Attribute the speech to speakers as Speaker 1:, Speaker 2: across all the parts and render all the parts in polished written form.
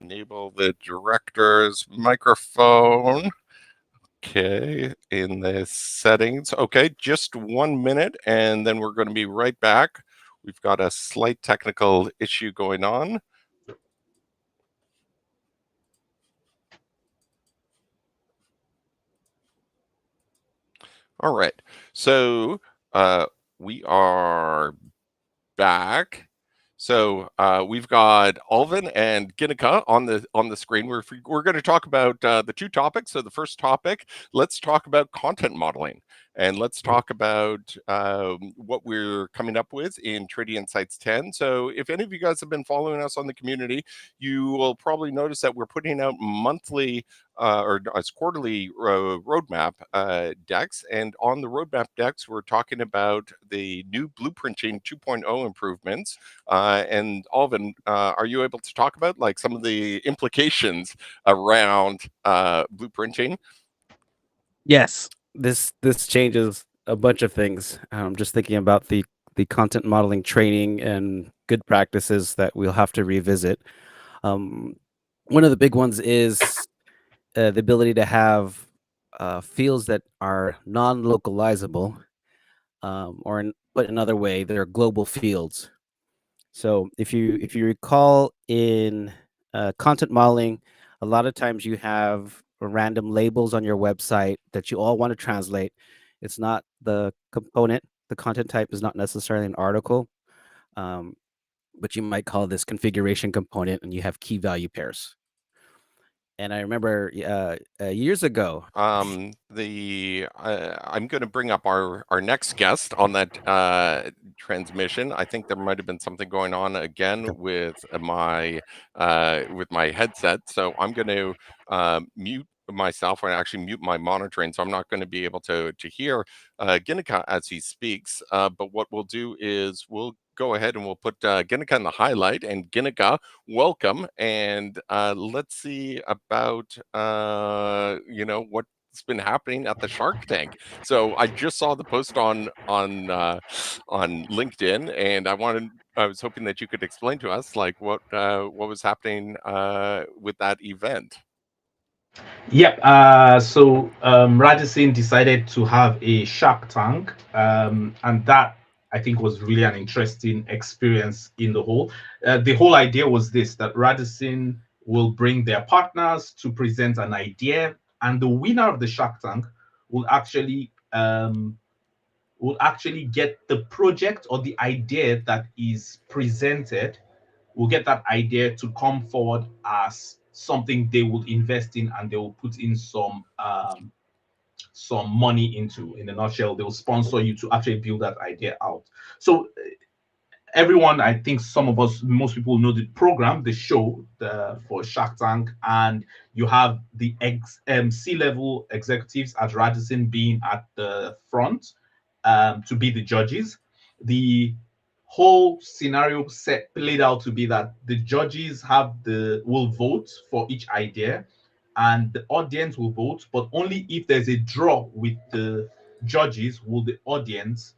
Speaker 1: enable the director's microphone. Okay, in the settings. Okay, just 1 minute and then we're going to be right back. We've got a slight technical issue going on. All right, so we are back. So we've got Alvin and Ginnika on the screen. We're going to talk about the two topics. So the first topic, let's talk about content modeling, and let's talk about what we're coming up with in Tridion Sites 10. So if any of you guys have been following us on the community, you will probably notice that we're putting out monthly or as quarterly roadmap decks. And on the roadmap decks, we're talking about the new blueprinting 2.0 improvements. And Alvin, are you able to talk about like some of the implications around blueprinting?
Speaker 2: Yes, this changes a bunch of things. Just thinking about the content modeling training and good practices that we'll have to revisit. Um, One of the big ones is the ability to have fields that are non-localizable, but another way, they're global fields. So if you recall in content modeling, a lot of times you have random labels on your website that you all want to translate. It's not the component. The content type is not necessarily an article, um, but you might call this configuration component, and you have key value pairs. And I remember years ago.
Speaker 1: I'm going to bring up our next guest on that transmission. I think there might have been something going on again with my headset, so I'm going to mute myself or actually mute my monitoring, so I'm not going to be able to hear Ginnika as he speaks. But what we'll do is we'll go ahead and we'll put Ginnika in the highlight. And Ginnika, welcome, and let's see about what's been happening at the Shark Tank. So I just saw the post on LinkedIn, and I was hoping that you could explain to us like what was happening with that event.
Speaker 3: Yep. Radisson decided to have a Shark Tank, and that I think was really an interesting experience in the whole. The whole idea was this: that Radisson will bring their partners to present an idea, and the winner of the Shark Tank will actually get the project or the idea that is presented, will get that idea to come forward as something they will invest in, and they will put in some money into. In a nutshell, they'll sponsor you to actually build that idea out. So everyone, I think some of us, most people know the program, the show, for Shark Tank, and you have the C-level executives at Radisson being at the front to be the judges. The whole scenario set played out to be that the judges will vote for each idea, and the audience will vote, but only if there's a draw with the judges will the audience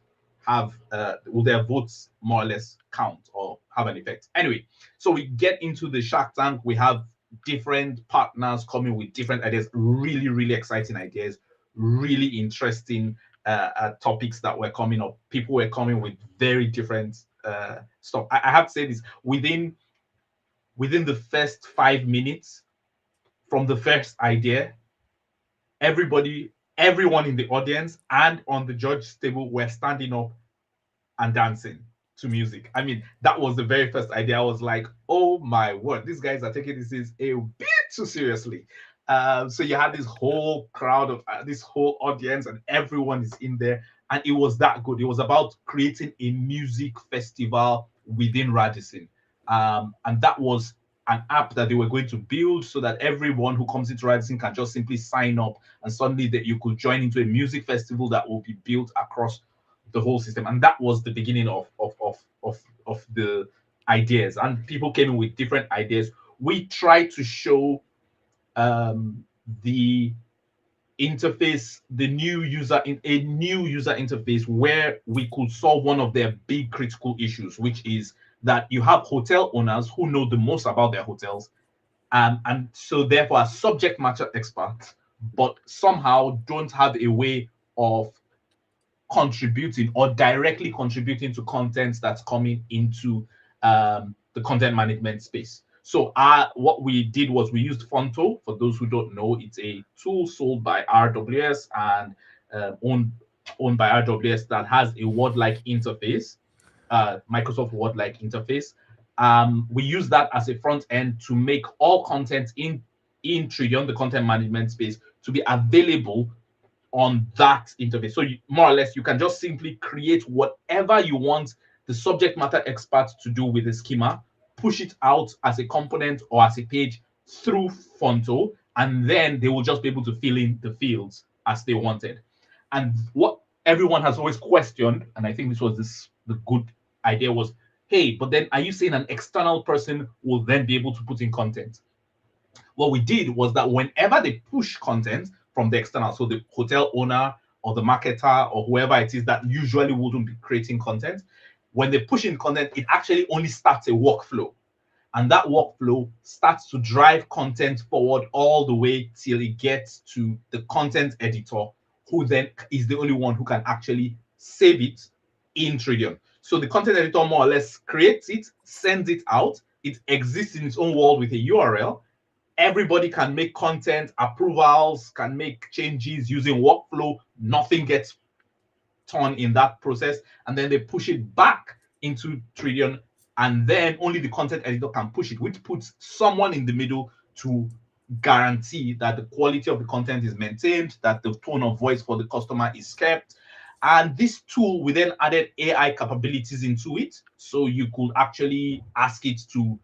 Speaker 3: will their votes more or less count or have an effect. Anyway, so we get into the Shark Tank. We have different partners coming with different ideas, really, really exciting ideas, really interesting topics that were coming up. People were coming with very different stuff. I have to say this: within the first 5 minutes from the first idea, everyone in the audience and on the judge's table were standing up and dancing to music. I mean, that was the very first idea. I was like, oh my word, these guys are taking this a bit too seriously. So you had this whole crowd of this whole audience, and everyone is in there, and it was that good. It was about creating a music festival within Radisson, and that was an app that they were going to build so that everyone who comes into Radisson can just simply sign up, and suddenly that you could join into a music festival that will be built across the whole system. And that was the beginning of the ideas, and people came in with different ideas. We tried to show the interface, the new user in a new user interface, where we could solve one of their big critical issues, which is that you have hotel owners who know the most about their hotels, And so therefore are subject matter experts, but somehow don't have a way of contributing or directly contributing to content that's coming into the content management space. So what we did was we used Fonto. For those who don't know, it's a tool sold by RWS and owned by RWS that has a Word-like interface, Microsoft Word-like interface. We use that as a front end to make all content in Tridion, the content management space, to be available on that interface. So more or less, you can just simply create whatever you want the subject matter expert to do with the schema, push it out as a component or as a page through Fonto, and then they will just be able to fill in the fields as they wanted. And what everyone has always questioned, and I think this was the good idea was, hey, but then are you saying an external person will then be able to put in content? What we did was that whenever they push content from the external, so the hotel owner or the marketer or whoever it is that usually wouldn't be creating content, when they push in content, it actually only starts a workflow. And that workflow starts to drive content forward all the way till it gets to the content editor, who then is the only one who can actually save it in Tridion. So the content editor more or less creates it, sends it out, it exists in its own world with a URL. Everybody can make content, approvals, can make changes using workflow. Nothing gets turned in that process. And then they push it back into Tridion. And then only the content editor can push it, which puts someone in the middle to guarantee that the quality of the content is maintained, that the tone of voice for the customer is kept. And this tool, we then added AI capabilities into it. So you could actually ask it to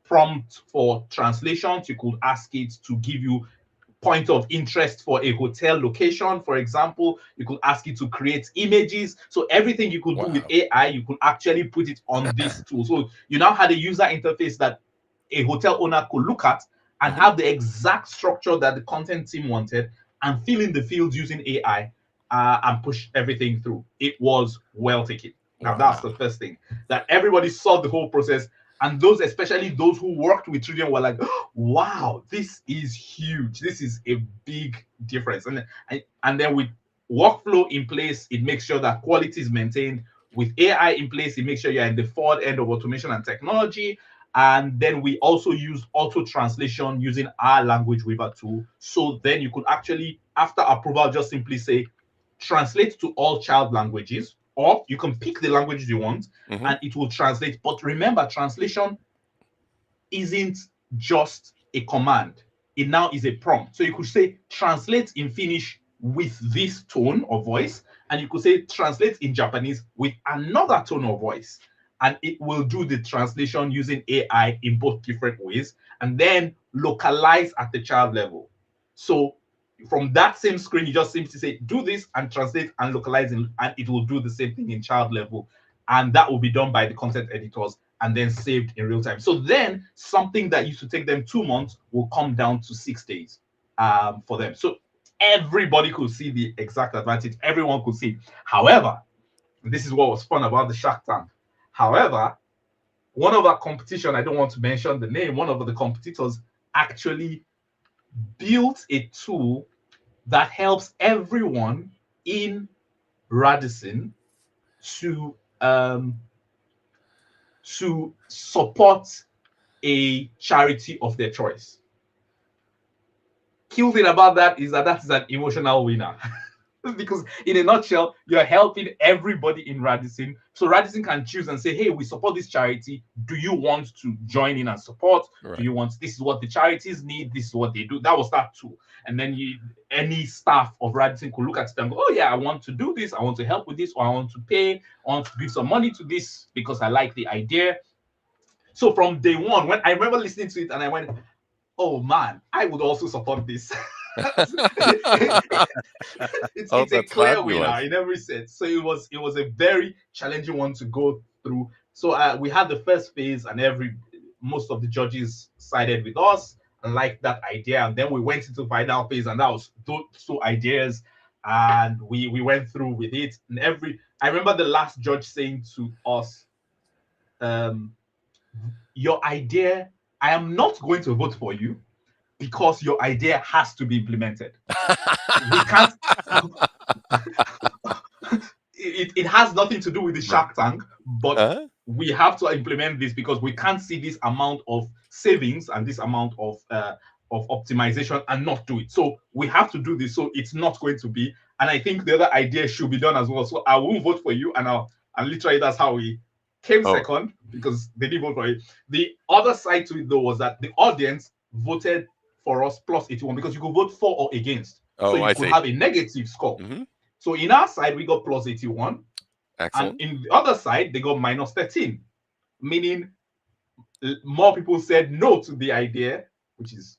Speaker 3: prompt for translations. You could ask it to give you point of interest for a hotel location, for example. You could ask it to create images. So everything you could do with AI, you could actually put it on this tool. So you now had a user interface that a hotel owner could look at and have the exact structure that the content team wanted and fill in the fields using AI and push everything through. It was well taken. Now, that's the first thing, that everybody saw the whole process. And those, especially those who worked with Tridion, were like, oh, wow, this is huge. This is a big difference. And then with workflow in place, it makes sure that quality is maintained. With AI in place, it makes sure you're in the forward end of automation and technology. And then we also use auto translation using our language weaver tool. So then you could actually, after approval, just simply say, translate to all child languages, or you can pick the language you want and it will translate. But remember, translation isn't just a command. It now is a prompt. So you could say translate in Finnish with this tone of voice, and you could say translate in Japanese with another tone of voice. And it will do the translation using AI in both different ways, and then localize at the child level. So from that same screen, you just simply say, do this and translate and localize, and it will do the same thing in child level. And that will be done by the content editors and then saved in real time. So then something that used to take them 2 months will come down to 6 days for them. So everybody could see the exact advantage. Everyone could see. However, this is what was fun about the Shark Tank. However, one of our competition, I don't want to mention the name, one of the competitors actually built a tool that helps everyone in Radisson to support a charity of their choice. Key thing about that is that is an emotional winner. Because in a nutshell, you're helping everybody in Radisson. So Radisson can choose and say, hey, we support this charity. Do you want to join in and support? Right. Do you want, this is what the charities need, this is what they do. That was that tool. And then any staff of Radisson could look at it and go, oh yeah, I want to do this, I want to help with this, or I want to pay, I want to give some money to this because I like the idea. So from day one, when I remember listening to it and I went, oh man, I would also support this. It's a clear winner in every sense. So it was a very challenging one to go through. So we had the first phase, and most of the judges sided with us and liked that idea. And then we went into final phase, and that was those two ideas, and we went through with it. And I remember the last judge saying to us, your idea, I am not going to vote for you because your idea has to be implemented. We can't. It has nothing to do with the Shark Tank, but we have to implement this because we can't see this amount of savings and this amount of optimization and not do it. So we have to do this. So it's not going to be. And I think the other idea should be done as well. So I won't vote for you, and literally that's how we came second because they didn't vote for it. The other side to it though was that the audience voted for us plus 81 because you could vote for or against. So you could have a negative score. So in our side, we got plus 81.
Speaker 1: Excellent.
Speaker 3: And in the other side, they got minus 13, meaning more people said no to the idea, which is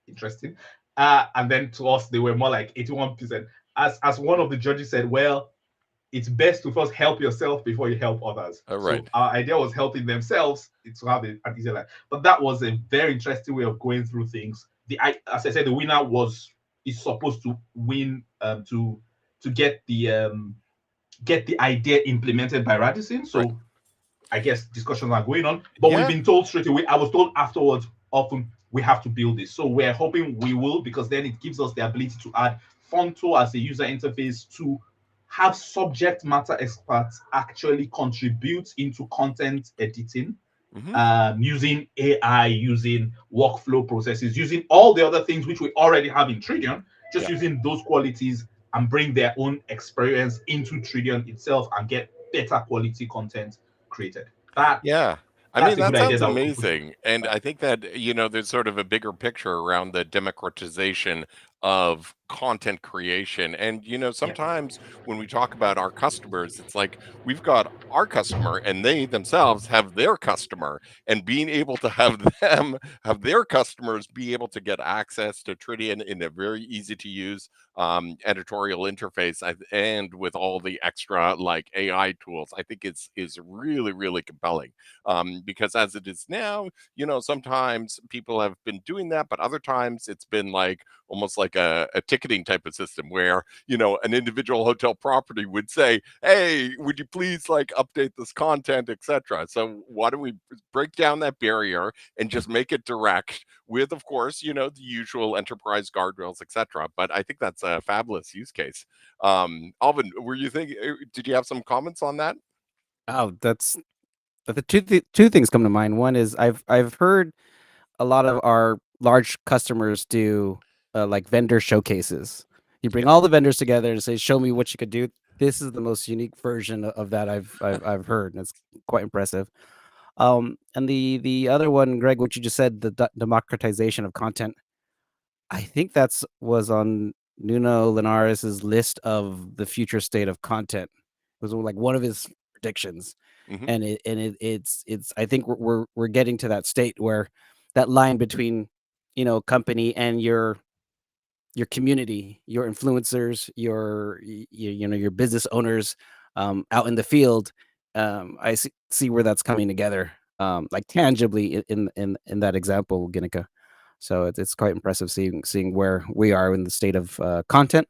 Speaker 3: interesting. And then to us, they were more like 81%. As one of the judges said, well, it's best to first help yourself before you help others.
Speaker 1: Right.
Speaker 3: So our idea was helping themselves to have an easier life. But that was a very interesting way of going through things. As I said, the winner is supposed to win to get the idea implemented by Radisson. So I guess discussions are going on, but we've been told straight away. I was told afterwards, often we have to build this. So we're hoping we will, because then it gives us the ability to add Fonto as a user interface to have subject matter experts actually contribute into content editing, using AI, using workflow processes, using all the other things which we already have in Tridion, just using those qualities and bring their own experience into Tridion itself and get better quality content created.
Speaker 1: I mean, that sounds amazing. And I think that, there's sort of a bigger picture around the democratization of content creation. And, sometimes when we talk about our customers, it's like we've got our customer and they themselves have their customer, and being able to have them have their customers be able to get access to Tridion in a very easy to use editorial interface, and with all the extra like AI tools, I think is really, really compelling. Because as it is now, sometimes people have been doing that, but other times it's been like almost like a ticketing type of system where, an individual hotel property would say, hey, would you please like update this content, etc. So why don't we break down that barrier and just make it direct with, of course, the usual enterprise guardrails, etc. But I think that's a fabulous use case. Alvin, did you have some comments on that?
Speaker 2: Oh, that's the two things come to mind. One is I've heard a lot of our large customers do like vendor showcases. You bring all the vendors together and say, "Show me what you could do." This is the most unique version of that I've heard, and it's quite impressive. And the other one, Greg, what you just said, the democratization of content. I think that's was on Nuno Linares's list of the future state of content. It was like one of his predictions. And it's I think we're getting to that state where that line between company and your community, your influencers, your business owners out in the field. I see where that's coming together, like tangibly in that example, Ginika. So it's quite impressive seeing where we are in the state of content.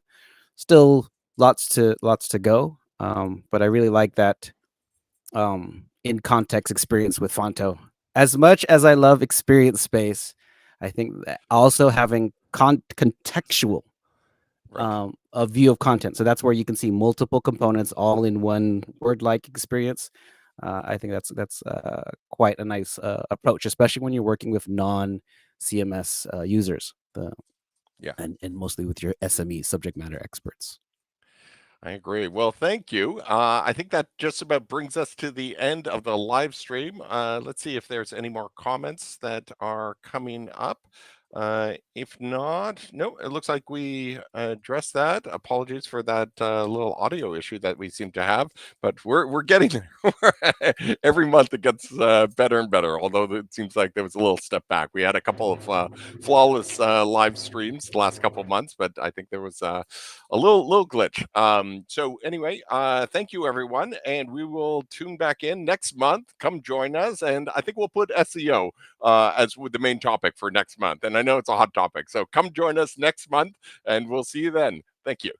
Speaker 2: Still lots to go, but I really like that in context experience with Fonto. As much as I love experience space, I think that also having contextual a view of content. So that's where you can see multiple components all in one word-like experience. I think that's quite a nice approach, especially when you're working with non-CMS users. And mostly with your SME subject matter experts.
Speaker 1: I agree. Well, thank you. I think that just about brings us to the end of the live stream. Let's see if there's any more comments that are coming up. If not, no, it looks like we addressed that. Apologies for that little audio issue that we seem to have, but we're getting there. Every month it gets better and better, although it seems like there was a little step back. We had a couple of flawless live streams the last couple of months, but I think there was a little glitch. So anyway, thank you everyone, and we will tune back in next month. Come join us, and I think we'll put SEO as with the main topic for next month. And I know it's a hot topic, so come join us next month, and we'll see you then. Thank you.